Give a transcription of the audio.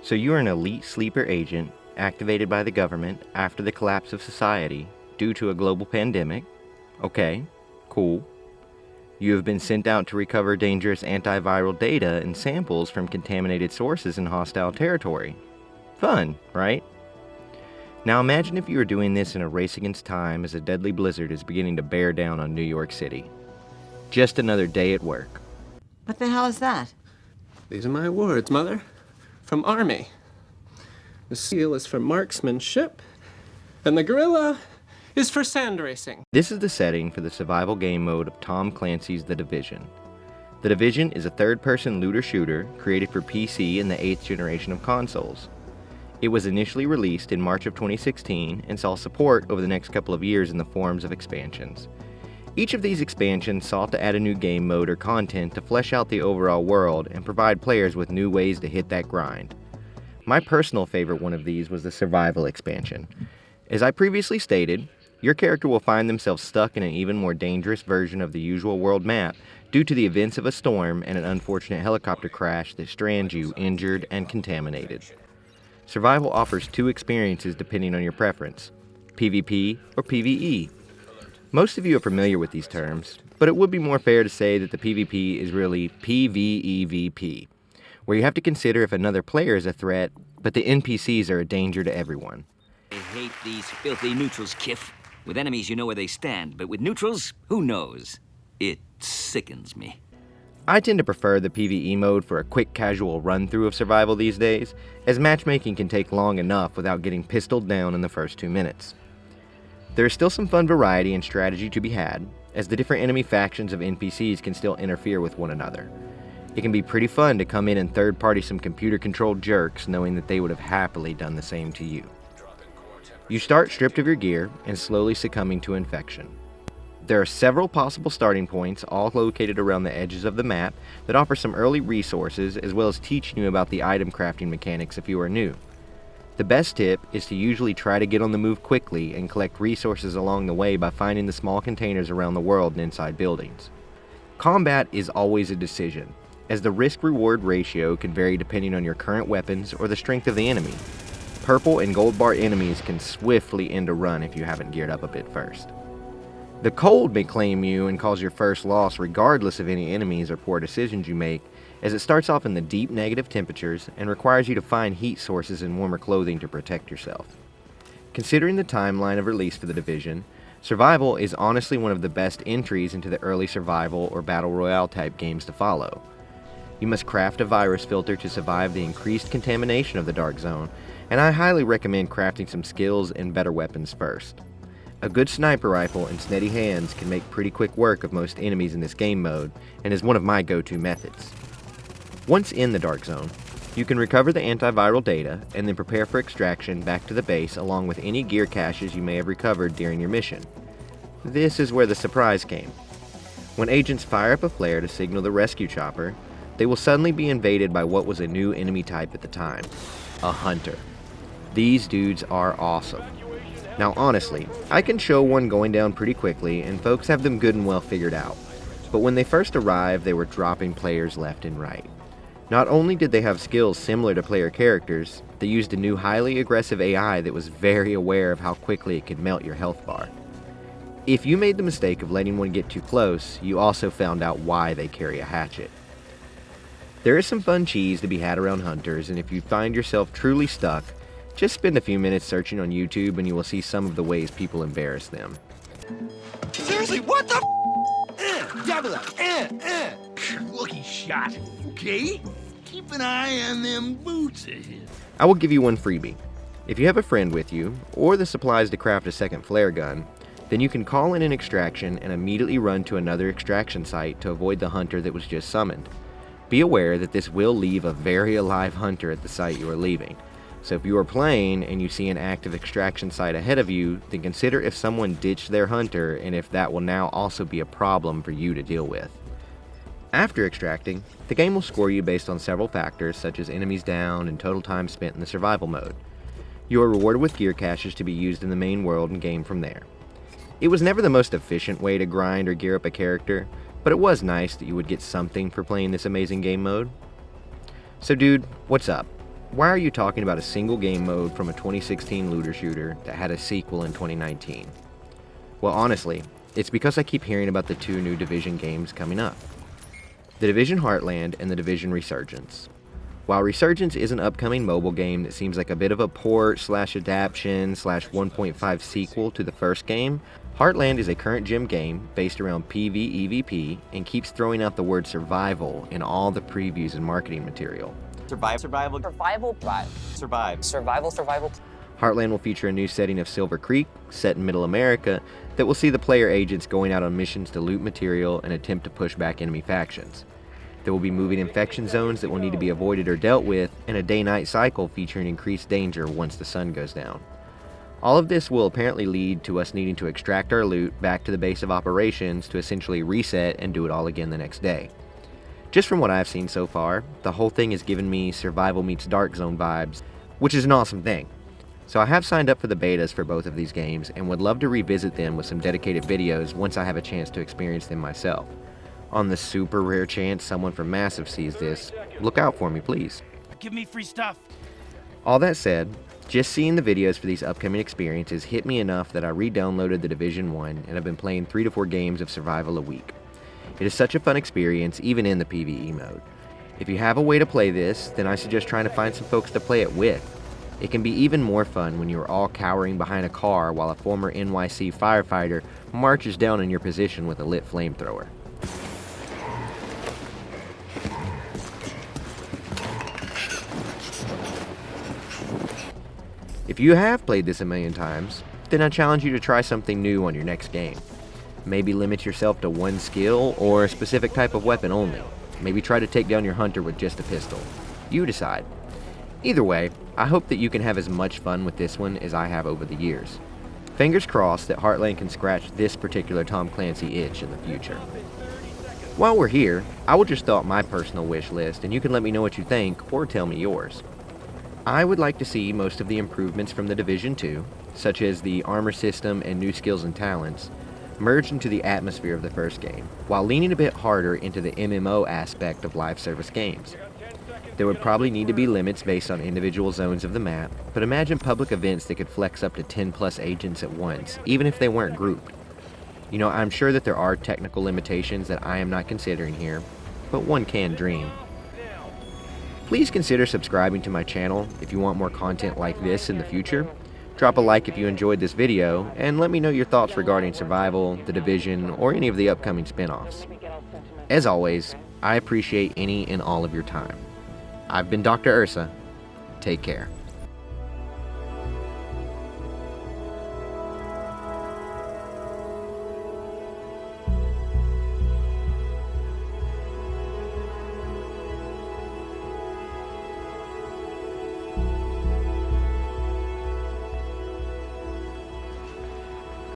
So you're an elite sleeper agent activated by the government after the collapse of society due to a global pandemic. Okay, cool. You have been sent out to recover dangerous antiviral data and samples from contaminated sources in hostile territory. Fun, right? Now imagine if you were doing this in a race against time as a deadly blizzard is beginning to bear down on New York City. Just another day at work. What the hell is that? These are my words, Mother. From Army. The seal is for marksmanship, and the gorilla is for sand racing. This is the setting for the survival game mode of Tom Clancy's The Division. The Division is a third-person looter-shooter created for PC in the 8th generation of consoles. It was initially released in March of 2016 and saw support over the next couple of years in the forms of expansions. Each of these expansions sought to add a new game mode or content to flesh out the overall world and provide players with new ways to hit that grind. My personal favorite one of these was the Survival expansion. As I previously stated, your character will find themselves stuck in an even more dangerous version of the usual world map due to the events of a storm and an unfortunate helicopter crash that strands you injured and contaminated. Survival offers two experiences depending on your preference, PvP or PvE. Most of you are familiar with these terms, but it would be more fair to say that the PvP is really PvEVP, where you have to consider if another player is a threat, but the NPCs are a danger to everyone. I hate these filthy neutrals, Kiff. With enemies, you know where they stand, but with neutrals, who knows? It sickens me. I tend to prefer the PvE mode for a quick casual run-through of survival these days, as matchmaking can take long enough without getting pistoled down in the first 2 minutes. There is still some fun variety and strategy to be had, as the different enemy factions of NPCs can still interfere with one another. It can be pretty fun to come in and third-party some computer-controlled jerks knowing that they would have happily done the same to you. You start stripped of your gear and slowly succumbing to infection. There are several possible starting points, all located around the edges of the map, that offer some early resources as well as teaching you about the item crafting mechanics if you are new. The best tip is to usually try to get on the move quickly and collect resources along the way by finding the small containers around the world and inside buildings. Combat is always a decision, as the risk-reward ratio can vary depending on your current weapons or the strength of the enemy. Purple and gold bar enemies can swiftly end a run if you haven't geared up a bit first. The cold may claim you and cause your first loss regardless of any enemies or poor decisions you make, as it starts off in the deep negative temperatures and requires you to find heat sources and warmer clothing to protect yourself. Considering the timeline of release for the Division, Survival is honestly one of the best entries into the early survival or battle royale type games to follow. You must craft a virus filter to survive the increased contamination of the Dark Zone, and I highly recommend crafting some skills and better weapons first. A good sniper rifle and steady hands can make pretty quick work of most enemies in this game mode, and is one of my go-to methods. Once in the Dark Zone, you can recover the antiviral data and then prepare for extraction back to the base along with any gear caches you may have recovered during your mission. This is where the surprise came. When agents fire up a flare to signal the rescue chopper, they will suddenly be invaded by what was a new enemy type at the time, a hunter. These dudes are awesome. Now honestly, I can show one going down pretty quickly and folks have them good and well figured out, but when they first arrived they were dropping players left and right. Not only did they have skills similar to player characters, they used a new highly aggressive AI that was very aware of how quickly it could melt your health bar. If you made the mistake of letting one get too close, you also found out why they carry a hatchet. There is some fun cheese to be had around hunters, and if you find yourself truly stuck, just spend a few minutes searching on YouTube and you will see some of the ways people embarrass them. Seriously, what the double up, lucky shot, okay? Keep an eye on them boots of his. I will give you one freebie. If you have a friend with you, or the supplies to craft a second flare gun, then you can call in an extraction and immediately run to another extraction site to avoid the hunter that was just summoned. Be aware that this will leave a very alive hunter at the site you are leaving. So if you are playing and you see an active extraction site ahead of you, then consider if someone ditched their hunter and if that will now also be a problem for you to deal with. After extracting, the game will score you based on several factors such as enemies down and total time spent in the survival mode. You are rewarded with gear caches to be used in the main world and game from there. It was never the most efficient way to grind or gear up a character, but it was nice that you would get something for playing this amazing game mode. So dude, what's up? Why are you talking about a single game mode from a 2016 looter shooter that had a sequel in 2019? Well, honestly, it's because I keep hearing about the two new Division games coming up. The Division Heartland and the Division Resurgence. While Resurgence is an upcoming mobile game that seems like a bit of a port / adaptation / 1.5 sequel to the first game, Heartland is a current gen game based around PvEVP and keeps throwing out the word survival in all the previews and marketing material. Survival. Heartland will feature a new setting of Silver Creek, set in Middle America, that will see the player agents going out on missions to loot material and attempt to push back enemy factions. There will be moving infection zones that will need to be avoided or dealt with, and a day-night cycle featuring increased danger once the sun goes down. All of this will apparently lead to us needing to extract our loot back to the base of operations to essentially reset and do it all again the next day. Just from what I've seen so far, the whole thing has given me survival meets Dark Zone vibes, which is an awesome thing. So I have signed up for the betas for both of these games and would love to revisit them with some dedicated videos once I have a chance to experience them myself. On the super rare chance someone from Massive sees this, look out for me, please. Give me free stuff. All that said, just seeing the videos for these upcoming experiences hit me enough that I re-downloaded the Division 1 and have been playing 3 to 4 games of survival a week. It is such a fun experience, even in the PvE mode. If you have a way to play this, then I suggest trying to find some folks to play it with. It can be even more fun when you are all cowering behind a car while a former NYC firefighter marches down in your position with a lit flamethrower. If you have played this a million times, then I challenge you to try something new on your next game. Maybe limit yourself to one skill or a specific type of weapon only. Maybe try to take down your hunter with just a pistol. You decide. Either way, I hope that you can have as much fun with this one as I have over the years. Fingers crossed that Heartland can scratch this particular Tom Clancy itch in the future. While we're here, I will just throw out my personal wish list and you can let me know what you think or tell me yours. I would like to see most of the improvements from the Division 2, such as the armor system and new skills and talents, merged into the atmosphere of the first game, while leaning a bit harder into the MMO aspect of live service games. There would probably need to be limits based on individual zones of the map, but imagine public events that could flex up to 10 plus agents at once, even if they weren't grouped. You know, I'm sure that there are technical limitations that I am not considering here, but one can dream. Please consider subscribing to my channel if you want more content like this in the future. Drop a like if you enjoyed this video, and let me know your thoughts regarding Survival, The Division, or any of the upcoming spin-offs. As always, I appreciate any and all of your time. I've been Dr. Ursa. Take care.